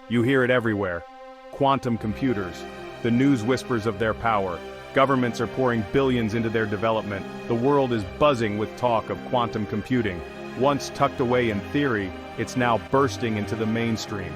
You hear it everywhere. Quantum computers. The news whispers of their power. Governments are pouring billions into their development. The world is buzzing with talk of quantum computing. Once tucked away in theory, it's now bursting into the mainstream.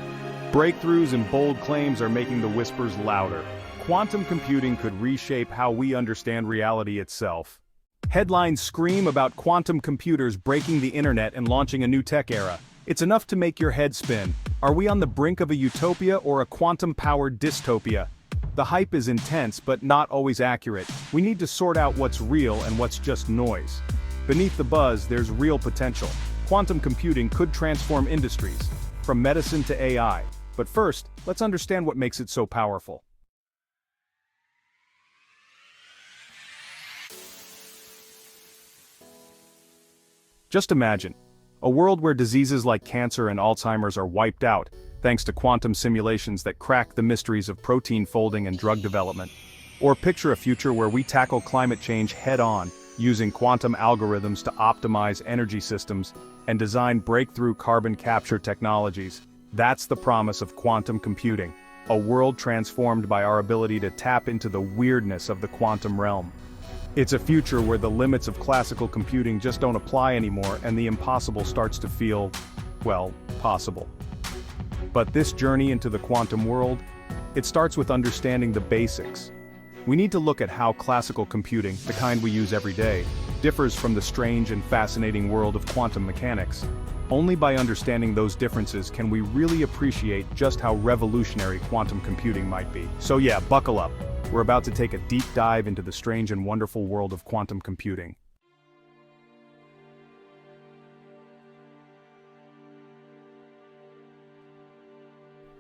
Breakthroughs and bold claims are making the whispers louder. Quantum computing could reshape how we understand reality itself. Headlines scream about quantum computers breaking the internet and launching a new tech era. It's enough to make your head spin. Are we on the brink of a utopia or a quantum-powered dystopia? The hype is intense but not always accurate. We need to sort out what's real and what's just noise. Beneath the buzz, there's real potential. Quantum computing could transform industries, from medicine to AI. But first, let's understand what makes it so powerful. Just imagine a world where diseases like cancer and Alzheimer's are wiped out, thanks to quantum simulations that crack the mysteries of protein folding and drug development. Or picture a future where we tackle climate change head-on, using quantum algorithms to optimize energy systems and design breakthrough carbon capture technologies. That's the promise of quantum computing, a world transformed by our ability to tap into the weirdness of the quantum realm. It's a future where the limits of classical computing just don't apply anymore and the impossible starts to feel, well, possible. But this journey into the quantum world, it starts with understanding the basics. We need to look at how classical computing, the kind we use every day, differs from the strange and fascinating world of quantum mechanics. Only by understanding those differences can we really appreciate just how revolutionary quantum computing might be. So yeah, buckle up. We're about to take a deep dive into the strange and wonderful world of quantum computing.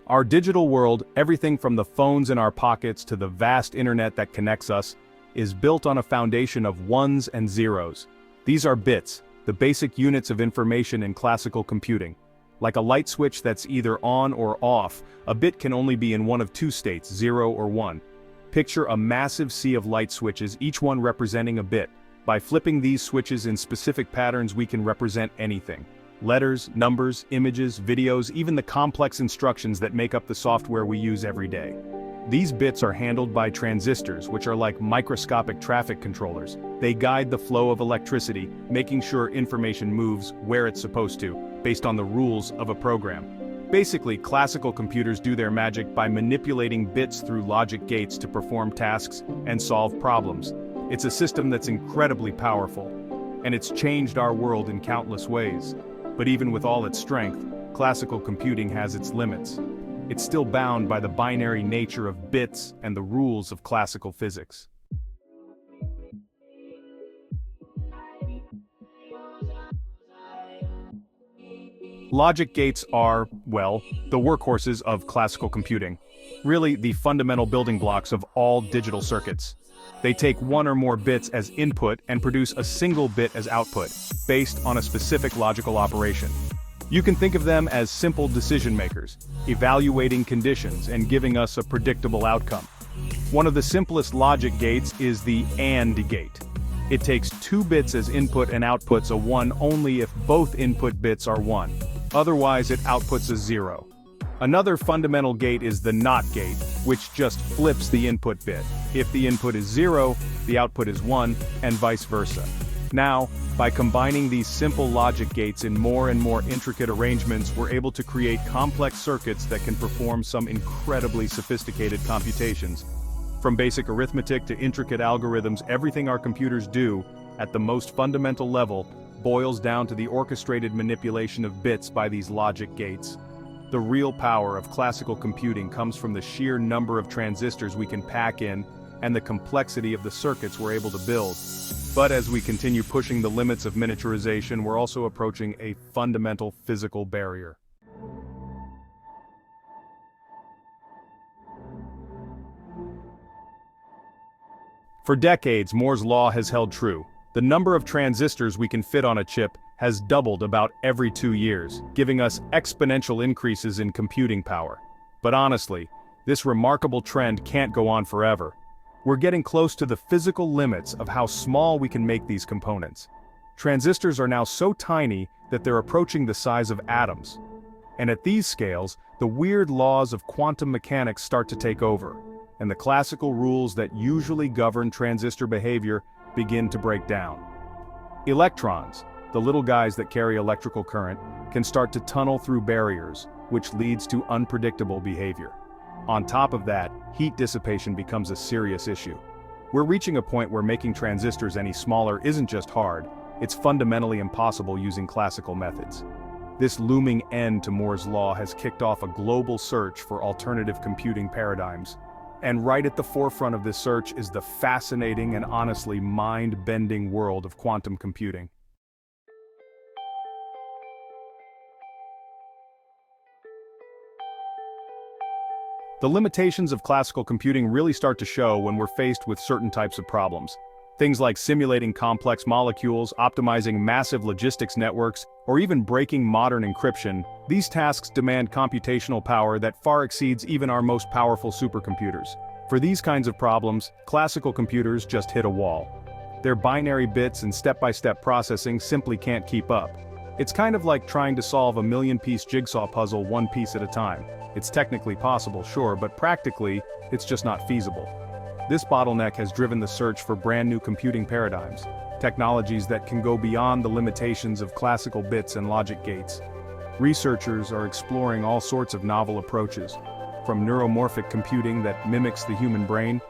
Our digital world, everything from the phones in our pockets to the vast internet that connects us, is built on a foundation of ones and zeros. These are bits, the basic units of information in classical computing. Like a light switch that's either on or off, a bit can only be in one of two states, 0 or 1. Picture a massive sea of light switches, each one representing a bit. By flipping these switches in specific patterns, we can represent anything. Letters, numbers, images, videos, even the complex instructions that make up the software we use every day. These bits are handled by transistors, which are like microscopic traffic controllers. They guide the flow of electricity, making sure information moves where it's supposed to, based on the rules of a program. Basically, classical computers do their magic by manipulating bits through logic gates to perform tasks and solve problems. It's a system that's incredibly powerful, and it's changed our world in countless ways. But even with all its strength, classical computing has its limits. It's still bound by the binary nature of bits and the rules of classical physics. Logic gates are, well, the workhorses of classical computing. Really, the fundamental building blocks of all digital circuits. They take one or more bits as input and produce a single bit as output, based on a specific logical operation. You can think of them as simple decision makers, evaluating conditions and giving us a predictable outcome. One of the simplest logic gates is the AND gate. It takes two bits as input and outputs a 1 only if both input bits are 1. Otherwise, it outputs a 0. Another fundamental gate is the NOT gate, which just flips the input bit. If the input is 0, the output is 1, and vice versa. Now, by combining these simple logic gates in more and more intricate arrangements, we're able to create complex circuits that can perform some incredibly sophisticated computations. From basic arithmetic to intricate algorithms, everything our computers do, at the most fundamental level, boils down to the orchestrated manipulation of bits by these logic gates. The real power of classical computing comes from the sheer number of transistors we can pack in and the complexity of the circuits we're able to build. But as we continue pushing the limits of miniaturization, we're also approaching a fundamental physical barrier. For decades, Moore's law has held true. The number of transistors we can fit on a chip has doubled about every 2 years, giving us exponential increases in computing power. But honestly, this remarkable trend can't go on forever. We're getting close to the physical limits of how small we can make these components. Transistors are now so tiny that they're approaching the size of atoms. And at these scales, the weird laws of quantum mechanics start to take over, and the classical rules that usually govern transistor behavior begin to break down. Electrons, the little guys that carry electrical current, can start to tunnel through barriers, which leads to unpredictable behavior. On top of that, heat dissipation becomes a serious issue. We're reaching a point where making transistors any smaller isn't just hard, it's fundamentally impossible using classical methods. This looming end to Moore's law has kicked off a global search for alternative computing paradigms. And right at the forefront of this search is the fascinating and honestly mind-bending world of quantum computing. The limitations of classical computing really start to show when we're faced with certain types of problems. Things like simulating complex molecules, optimizing massive logistics networks, or even breaking modern encryption. These tasks demand computational power that far exceeds even our most powerful supercomputers. For these kinds of problems, classical computers just hit a wall. Their binary bits and step-by-step processing simply can't keep up. It's kind of like trying to solve a million-piece jigsaw puzzle one piece at a time. It's technically possible, sure, but practically, it's just not feasible. This bottleneck has driven the search for brand new computing paradigms, technologies that can go beyond the limitations of classical bits and logic gates. Researchers are exploring all sorts of novel approaches, from neuromorphic computing that mimics the human brain,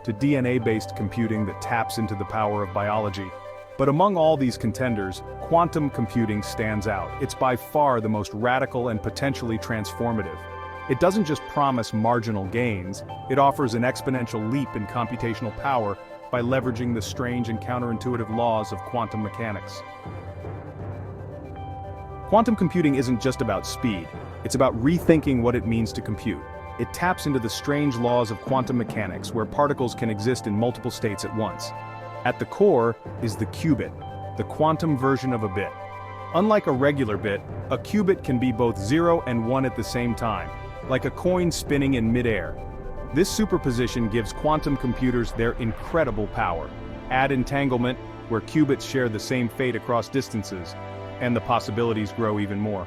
to DNA-based computing that taps into the power of biology. But among all these contenders, quantum computing stands out. It's by far the most radical and potentially transformative. It doesn't just promise marginal gains, it offers an exponential leap in computational power by leveraging the strange and counterintuitive laws of quantum mechanics. Quantum computing isn't just about speed, it's about rethinking what it means to compute. It taps into the strange laws of quantum mechanics where particles can exist in multiple states at once. At the core is the qubit, the quantum version of a bit. Unlike a regular bit, a qubit can be both 0 and 1 at the same time, like a coin spinning in midair. This superposition gives quantum computers their incredible power. Add entanglement, where qubits share the same fate across distances, and the possibilities grow even more.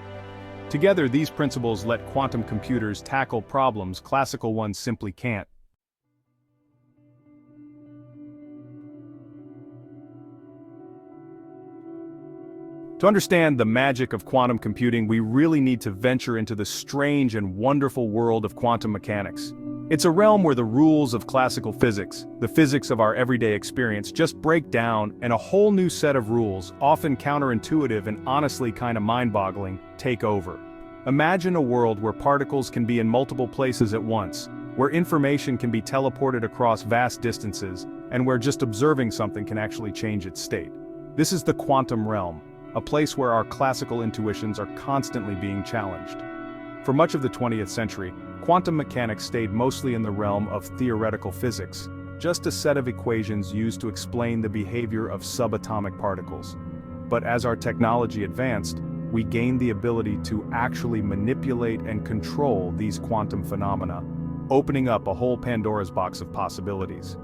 Together, these principles let quantum computers tackle problems classical ones simply can't. To understand the magic of quantum computing, we really need to venture into the strange and wonderful world of quantum mechanics. It's a realm where the rules of classical physics, the physics of our everyday experience, just break down, and a whole new set of rules, often counterintuitive and honestly kind of mind-boggling, take over. Imagine a world where particles can be in multiple places at once, where information can be teleported across vast distances, and where just observing something can actually change its state. This is the quantum realm, a place where our classical intuitions are constantly being challenged. For much of the 20th century, quantum mechanics stayed mostly in the realm of theoretical physics, just a set of equations used to explain the behavior of subatomic particles. But as our technology advanced, we gained the ability to actually manipulate and control these quantum phenomena, opening up a whole Pandora's box of possibilities.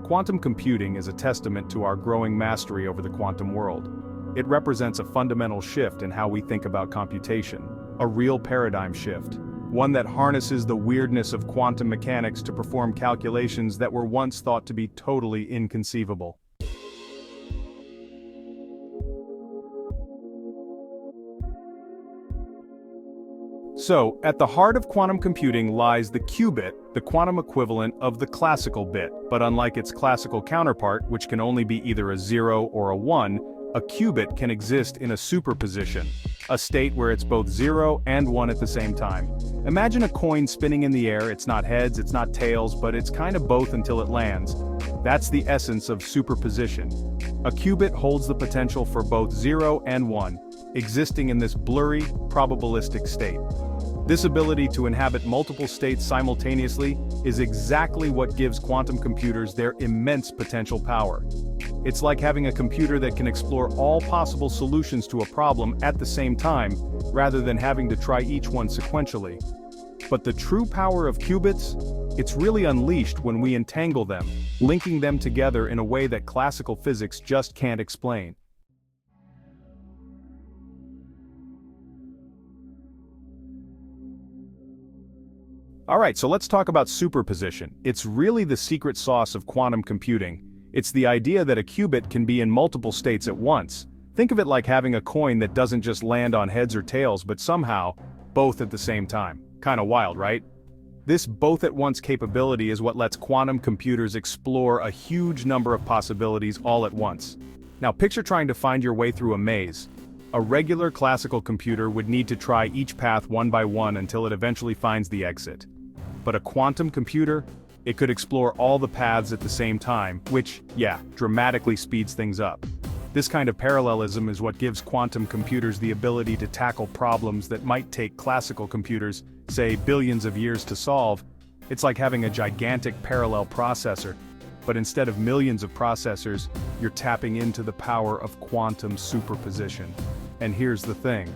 Quantum computing is a testament to our growing mastery over the quantum world. It represents a fundamental shift in how we think about computation, a real paradigm shift, one that harnesses the weirdness of quantum mechanics to perform calculations that were once thought to be totally inconceivable. So, at the heart of quantum computing lies the qubit, the quantum equivalent of the classical bit, but unlike its classical counterpart, which can only be either a 0 or a 1, a qubit can exist in a superposition, a state where it's both 0 and 1 at the same time. Imagine a coin spinning in the air. It's not heads, it's not tails, but it's kind of both until it lands. That's the essence of superposition. A qubit holds the potential for both 0 and 1, existing in this blurry, probabilistic state. This ability to inhabit multiple states simultaneously is exactly what gives quantum computers their immense potential power. It's like having a computer that can explore all possible solutions to a problem at the same time, rather than having to try each one sequentially. But the true power of qubits? It's really unleashed when we entangle them, linking them together in a way that classical physics just can't explain. Alright, so let's talk about superposition. It's really the secret sauce of quantum computing. It's the idea that a qubit can be in multiple states at once. Think of it like having a coin that doesn't just land on heads or tails but somehow, both at the same time. Kinda wild, right? This both-at-once capability is what lets quantum computers explore a huge number of possibilities all at once. Now picture trying to find your way through a maze. A regular classical computer would need to try each path one by one until it eventually finds the exit. But a quantum computer? It could explore all the paths at the same time, which, yeah, dramatically speeds things up. This kind of parallelism is what gives quantum computers the ability to tackle problems that might take classical computers, say, billions of years to solve. It's like having a gigantic parallel processor, but instead of millions of processors, you're tapping into the power of quantum superposition. And here's the thing.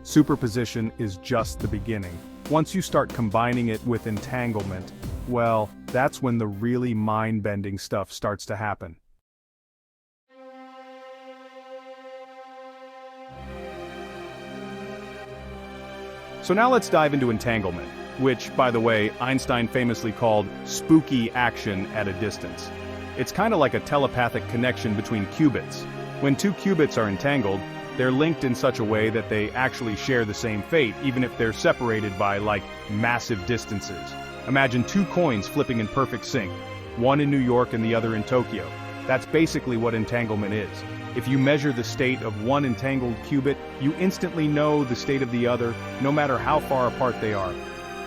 Superposition is just the beginning. Once you start combining it with entanglement, well, that's when the really mind-bending stuff starts to happen. So now let's dive into entanglement, which, by the way, Einstein famously called spooky action at a distance. It's kind of like a telepathic connection between qubits. When two qubits are entangled, they're linked in such a way that they actually share the same fate, even if they're separated by, like, massive distances. Imagine two coins flipping in perfect sync, one in New York and the other in Tokyo. That's basically what entanglement is. If you measure the state of one entangled qubit, you instantly know the state of the other, no matter how far apart they are.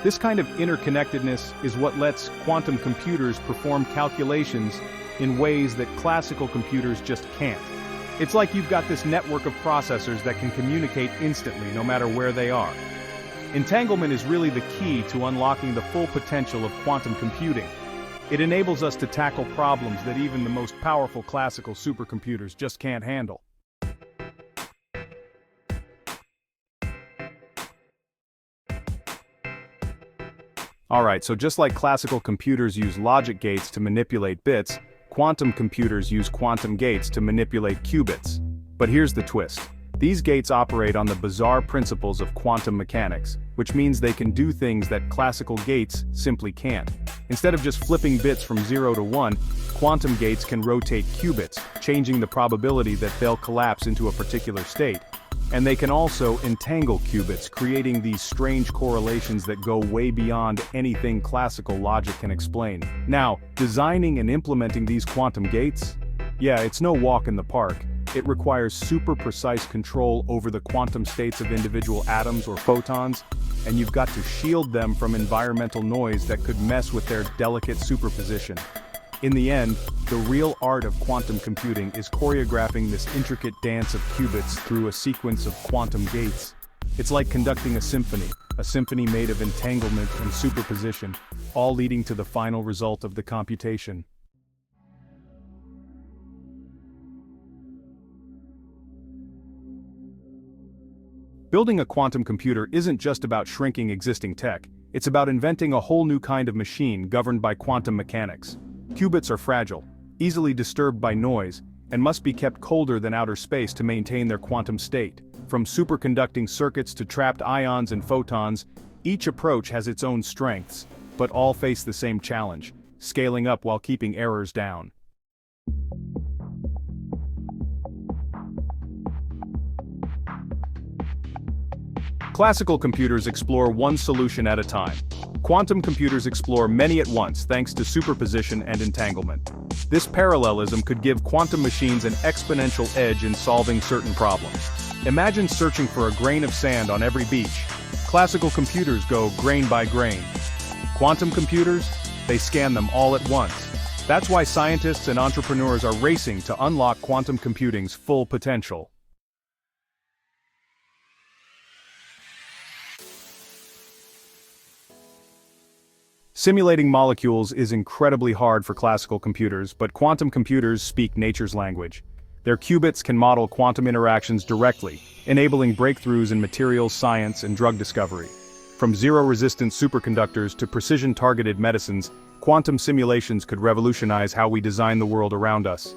This kind of interconnectedness is what lets quantum computers perform calculations in ways that classical computers just can't. It's like you've got this network of processors that can communicate instantly, no matter where they are. Entanglement is really the key to unlocking the full potential of quantum computing. It enables us to tackle problems that even the most powerful classical supercomputers just can't handle. Alright, so just like classical computers use logic gates to manipulate bits, quantum computers use quantum gates to manipulate qubits. But here's the twist. These gates operate on the bizarre principles of quantum mechanics, which means they can do things that classical gates simply can't. Instead of just flipping bits from 0 to 1, quantum gates can rotate qubits, changing the probability that they'll collapse into a particular state. And they can also entangle qubits, creating these strange correlations that go way beyond anything classical logic can explain. Now, designing and implementing these quantum gates? Yeah, it's no walk in the park. It requires super precise control over the quantum states of individual atoms or photons, and you've got to shield them from environmental noise that could mess with their delicate superposition. In the end, the real art of quantum computing is choreographing this intricate dance of qubits through a sequence of quantum gates. It's like conducting a symphony made of entanglement and superposition, all leading to the final result of the computation. Building a quantum computer isn't just about shrinking existing tech, it's about inventing a whole new kind of machine governed by quantum mechanics. Qubits are fragile, easily disturbed by noise, and must be kept colder than outer space to maintain their quantum state. From superconducting circuits to trapped ions and photons, each approach has its own strengths, but all face the same challenge: scaling up while keeping errors down. Classical computers explore one solution at a time. Quantum computers explore many at once thanks to superposition and entanglement. This parallelism could give quantum machines an exponential edge in solving certain problems. Imagine searching for a grain of sand on every beach. Classical computers go grain by grain. Quantum computers? They scan them all at once. That's why scientists and entrepreneurs are racing to unlock quantum computing's full potential. Simulating molecules is incredibly hard for classical computers, but quantum computers speak nature's language. Their qubits can model quantum interactions directly, enabling breakthroughs in materials science and drug discovery. From zero-resistance superconductors to precision-targeted medicines, quantum simulations could revolutionize how we design the world around us.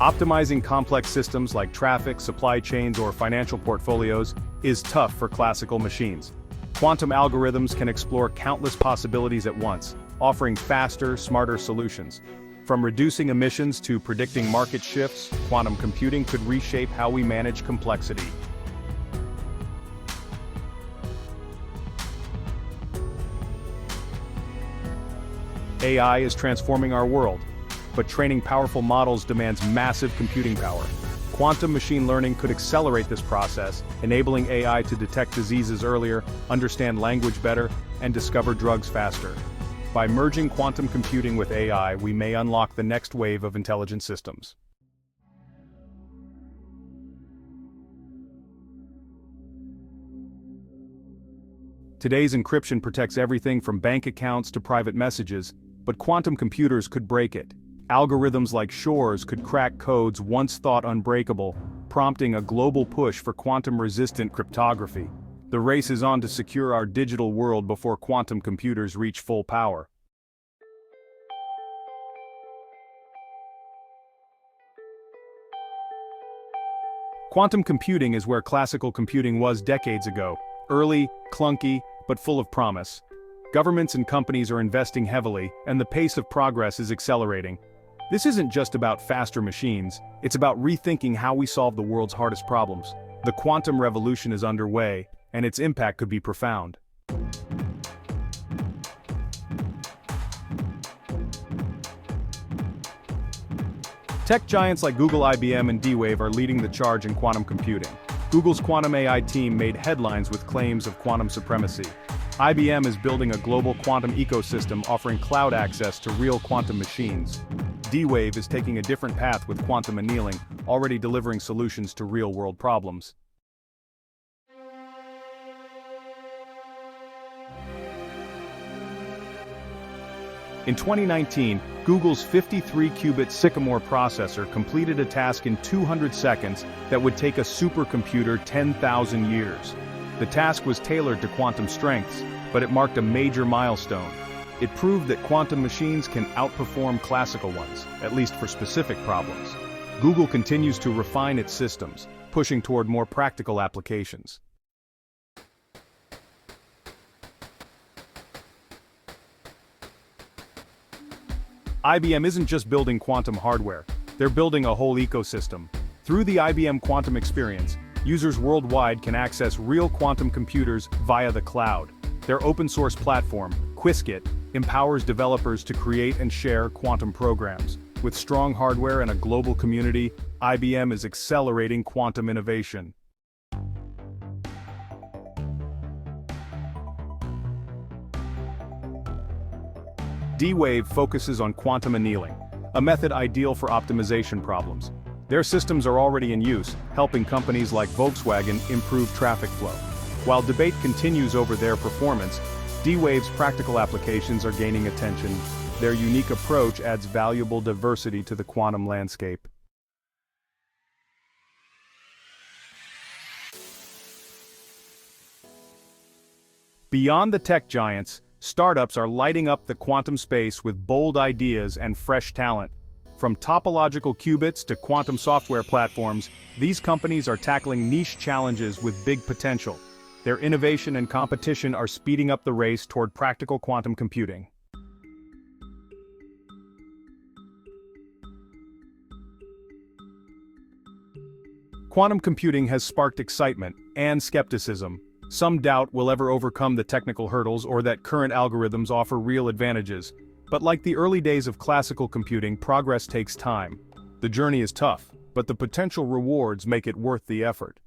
Optimizing complex systems like traffic, supply chains, or financial portfolios is tough for classical machines. Quantum algorithms can explore countless possibilities at once, offering faster, smarter solutions. From reducing emissions to predicting market shifts, quantum computing could reshape how we manage complexity. AI is transforming our world, but training powerful models demands massive computing power. Quantum machine learning could accelerate this process, enabling AI to detect diseases earlier, understand language better, and discover drugs faster. By merging quantum computing with AI, we may unlock the next wave of intelligent systems. Today's encryption protects everything from bank accounts to private messages, but quantum computers could break it. Algorithms like Shor's could crack codes once thought unbreakable, prompting a global push for quantum-resistant cryptography. The race is on to secure our digital world before quantum computers reach full power. Quantum computing is where classical computing was decades ago. Early, clunky, but full of promise. Governments and companies are investing heavily, and the pace of progress is accelerating. This isn't just about faster machines, it's about rethinking how we solve the world's hardest problems. The quantum revolution is underway, and its impact could be profound. Tech giants like Google, IBM, and D-Wave are leading the charge in quantum computing. Google's quantum AI team made headlines with claims of quantum supremacy. IBM is building a global quantum ecosystem offering cloud access to real quantum machines. D-Wave is taking a different path with quantum annealing, already delivering solutions to real-world problems. In 2019, Google's 53-qubit Sycamore processor completed a task in 200 seconds that would take a supercomputer 10,000 years. The task was tailored to quantum strengths, but it marked a major milestone. It proved that quantum machines can outperform classical ones, at least for specific problems. Google continues to refine its systems, pushing toward more practical applications. IBM isn't just building quantum hardware, they're building a whole ecosystem. Through the IBM Quantum Experience, users worldwide can access real quantum computers via the cloud. Their open-source platform, Qiskit, empowers developers to create and share quantum programs. With strong hardware and a global community, IBM is accelerating quantum innovation. D-Wave focuses on quantum annealing, a method ideal for optimization problems. Their systems are already in use, helping companies like Volkswagen improve traffic flow. While debate continues over their performance, D-Wave's practical applications are gaining attention. Their unique approach adds valuable diversity to the quantum landscape. Beyond the tech giants, startups are lighting up the quantum space with bold ideas and fresh talent. From topological qubits to quantum software platforms, these companies are tackling niche challenges with big potential. Their innovation and competition are speeding up the race toward practical quantum computing. Quantum computing has sparked excitement and skepticism. Some doubt we'll ever overcome the technical hurdles or that current algorithms offer real advantages. But like the early days of classical computing, progress takes time. The journey is tough, but the potential rewards make it worth the effort.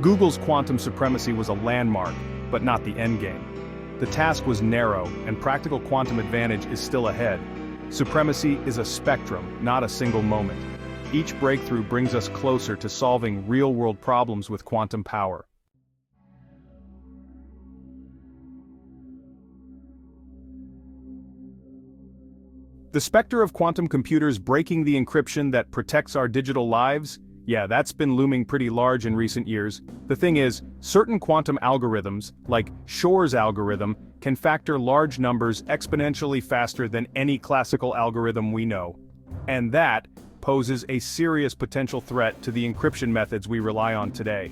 Google's quantum supremacy was a landmark, but not the endgame. The task was narrow, and practical quantum advantage is still ahead. Supremacy is a spectrum, not a single moment. Each breakthrough brings us closer to solving real-world problems with quantum power. The specter of quantum computers breaking the encryption that protects our digital lives Yeah, that's been looming pretty large in recent years. The thing is, certain quantum algorithms, like Shor's algorithm, can factor large numbers exponentially faster than any classical algorithm we know. And that poses a serious potential threat to the encryption methods we rely on today.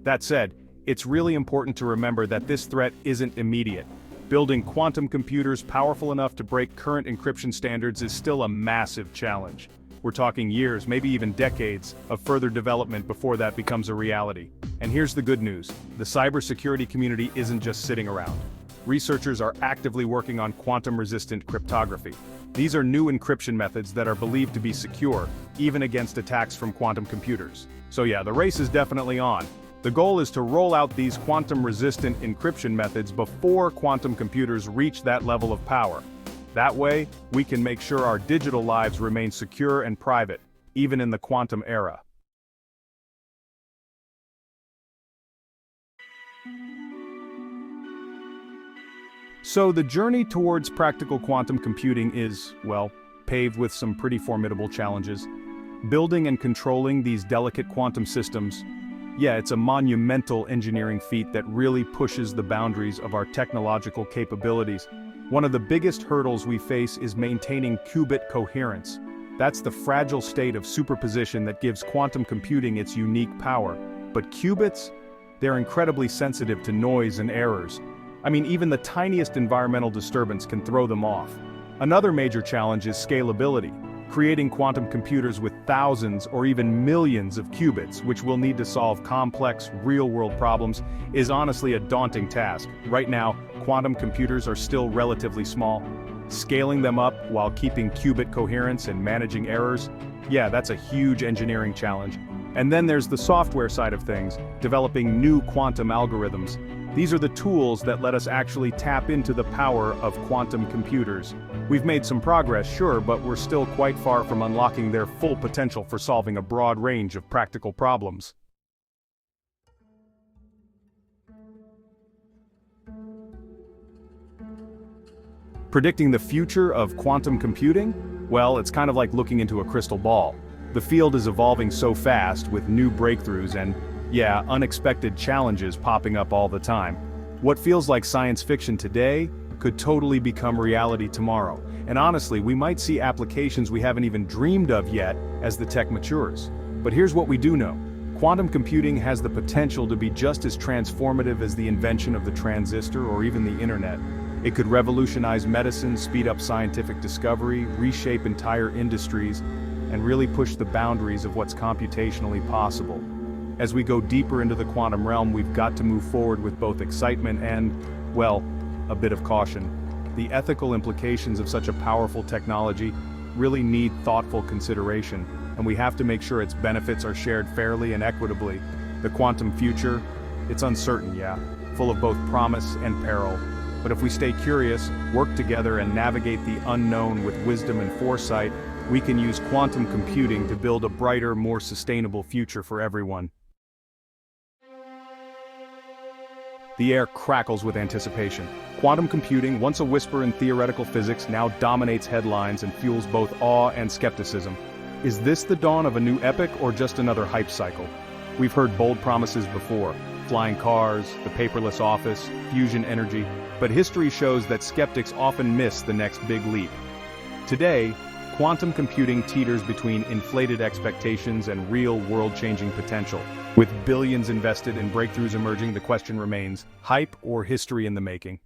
That said, it's really important to remember that this threat isn't immediate. Building quantum computers powerful enough to break current encryption standards is still a massive challenge. We're talking years, maybe even decades, of further development before that becomes a reality. And here's the good news: the cybersecurity community isn't just sitting around. Researchers are actively working on quantum-resistant cryptography. These are new encryption methods that are believed to be secure, even against attacks from quantum computers. So yeah, the race is definitely on. The goal is to roll out these quantum-resistant encryption methods before quantum computers reach that level of power. That way, we can make sure our digital lives remain secure and private, even in the quantum era. So the journey towards practical quantum computing is, well, paved with some pretty formidable challenges. Building and controlling these delicate quantum systems, yeah, it's a monumental engineering feat that really pushes the boundaries of our technological capabilities. One of the biggest hurdles we face is maintaining qubit coherence. That's the fragile state of superposition that gives quantum computing its unique power. But qubits? They're incredibly sensitive to noise and errors. I mean, even the tiniest environmental disturbance can throw them off. Another major challenge is scalability. Creating quantum computers with thousands or even millions of qubits, which will need to solve complex, real-world problems, is honestly a daunting task. Right now, quantum computers are still relatively small. Scaling them up while keeping qubit coherence and managing errors, yeah, that's a huge engineering challenge. And then there's the software side of things, developing new quantum algorithms. These are the tools that let us actually tap into the power of quantum computers. We've made some progress, sure, but we're still quite far from unlocking their full potential for solving a broad range of practical problems. Predicting the future of quantum computing? Well, it's kind of like looking into a crystal ball. The field is evolving so fast with new breakthroughs and, yeah, unexpected challenges popping up all the time. What feels like science fiction today could totally become reality tomorrow. And honestly, we might see applications we haven't even dreamed of yet as the tech matures. But here's what we do know. Quantum computing has the potential to be just as transformative as the invention of the transistor or even the internet. It could revolutionize medicine, speed up scientific discovery, reshape entire industries, and really push the boundaries of what's computationally possible. As we go deeper into the quantum realm, we've got to move forward with both excitement and, well, a bit of caution. The ethical implications of such a powerful technology really need thoughtful consideration, and we have to make sure its benefits are shared fairly and equitably. The quantum future, it's uncertain, yeah, full of both promise and peril. But if we stay curious, work together, and navigate the unknown with wisdom and foresight, we can use quantum computing to build a brighter, more sustainable future for everyone. The air crackles with anticipation. Quantum computing, once a whisper in theoretical physics, now dominates headlines and fuels both awe and skepticism. Is this the dawn of a new epoch or just another hype cycle? We've heard bold promises before: flying cars, the paperless office, fusion energy, but history shows that skeptics often miss the next big leap. Today, quantum computing teeters between inflated expectations and real world-changing potential. With billions invested and breakthroughs emerging, the question remains: hype or history in the making?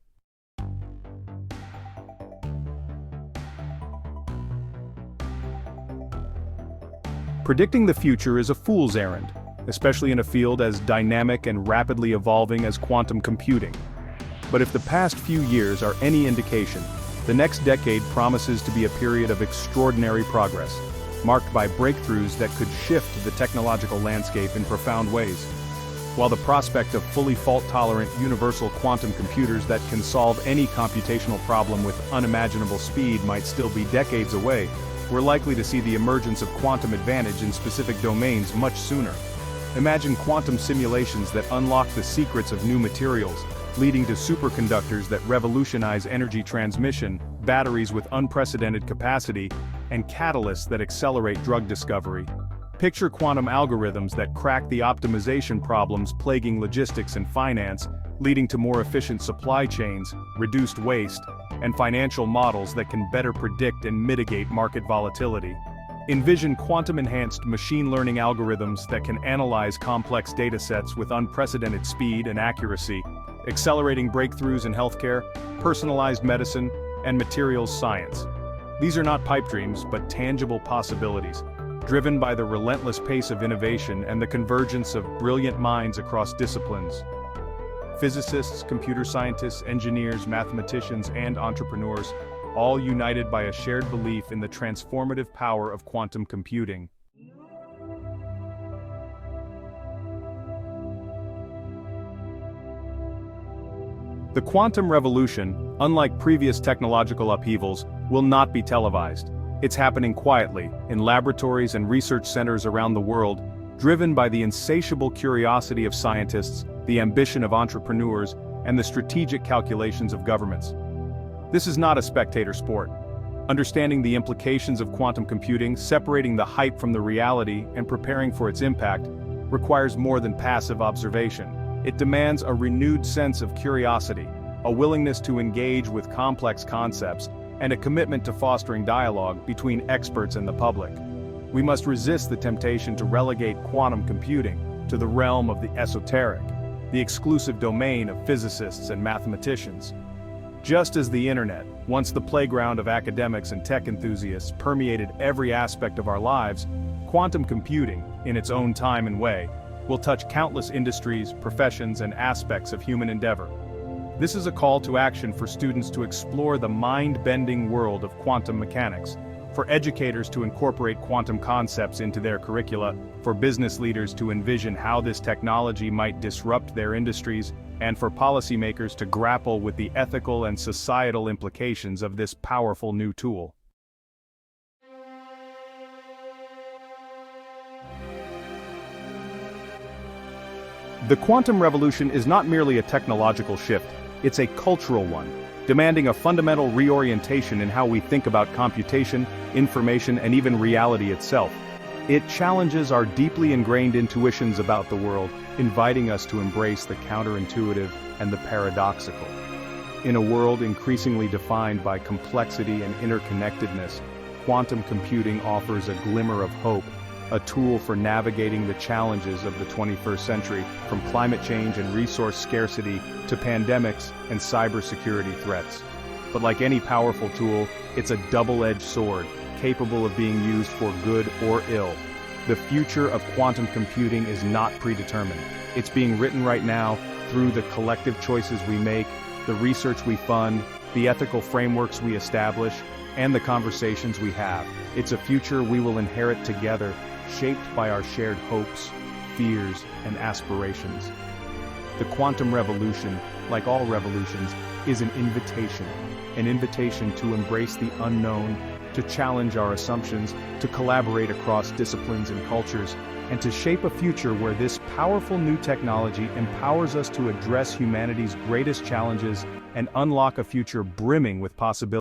Predicting the future is a fool's errand, especially in a field as dynamic and rapidly evolving as quantum computing. But if the past few years are any indication, the next decade promises to be a period of extraordinary progress, marked by breakthroughs that could shift the technological landscape in profound ways. While the prospect of fully fault-tolerant universal quantum computers that can solve any computational problem with unimaginable speed might still be decades away, we're likely to see the emergence of quantum advantage in specific domains much sooner. Imagine quantum simulations that unlock the secrets of new materials, leading to superconductors that revolutionize energy transmission, batteries with unprecedented capacity, and catalysts that accelerate drug discovery. Picture quantum algorithms that crack the optimization problems plaguing logistics and finance, leading to more efficient supply chains, reduced waste, and financial models that can better predict and mitigate market volatility. Envision quantum-enhanced machine learning algorithms that can analyze complex datasets with unprecedented speed and accuracy, accelerating breakthroughs in healthcare, personalized medicine, and materials science. These are not pipe dreams, but tangible possibilities, driven by the relentless pace of innovation and the convergence of brilliant minds across disciplines. Physicists, computer scientists, engineers, mathematicians, and entrepreneurs, all united by a shared belief in the transformative power of quantum computing. The quantum revolution, unlike previous technological upheavals, will not be televised. It's happening quietly, in laboratories and research centers around the world, driven by the insatiable curiosity of scientists, the ambition of entrepreneurs, and the strategic calculations of governments. This is not a spectator sport. Understanding the implications of quantum computing, separating the hype from the reality, and preparing for its impact, requires more than passive observation. It demands a renewed sense of curiosity, a willingness to engage with complex concepts, and a commitment to fostering dialogue between experts and the public. We must resist the temptation to relegate quantum computing to the realm of the esoteric, the exclusive domain of physicists and mathematicians. Just as the internet, once the playground of academics and tech enthusiasts, permeated every aspect of our lives, quantum computing, in its own time and way, will touch countless industries, professions, and aspects of human endeavor. This is a call to action for students to explore the mind-bending world of quantum mechanics, for educators to incorporate quantum concepts into their curricula, for business leaders to envision how this technology might disrupt their industries, and for policymakers to grapple with the ethical and societal implications of this powerful new tool. The quantum revolution is not merely a technological shift, it's a cultural one, demanding a fundamental reorientation in how we think about computation, information, and even reality itself. It challenges our deeply ingrained intuitions about the world, inviting us to embrace the counterintuitive and the paradoxical. In a world increasingly defined by complexity and interconnectedness, quantum computing offers a glimmer of hope, a tool for navigating the challenges of the 21st century, from climate change and resource scarcity to pandemics and cybersecurity threats. But like any powerful tool, it's a double-edged sword, capable of being used for good or ill. The future of quantum computing is not predetermined. It's being written right now through the collective choices we make, the research we fund, the ethical frameworks we establish, and the conversations we have. It's a future we will inherit together, shaped by our shared hopes, fears, and aspirations. The quantum revolution, like all revolutions, is an invitation to embrace the unknown, to challenge our assumptions, to collaborate across disciplines and cultures, and to shape a future where this powerful new technology empowers us to address humanity's greatest challenges and unlock a future brimming with possibilities.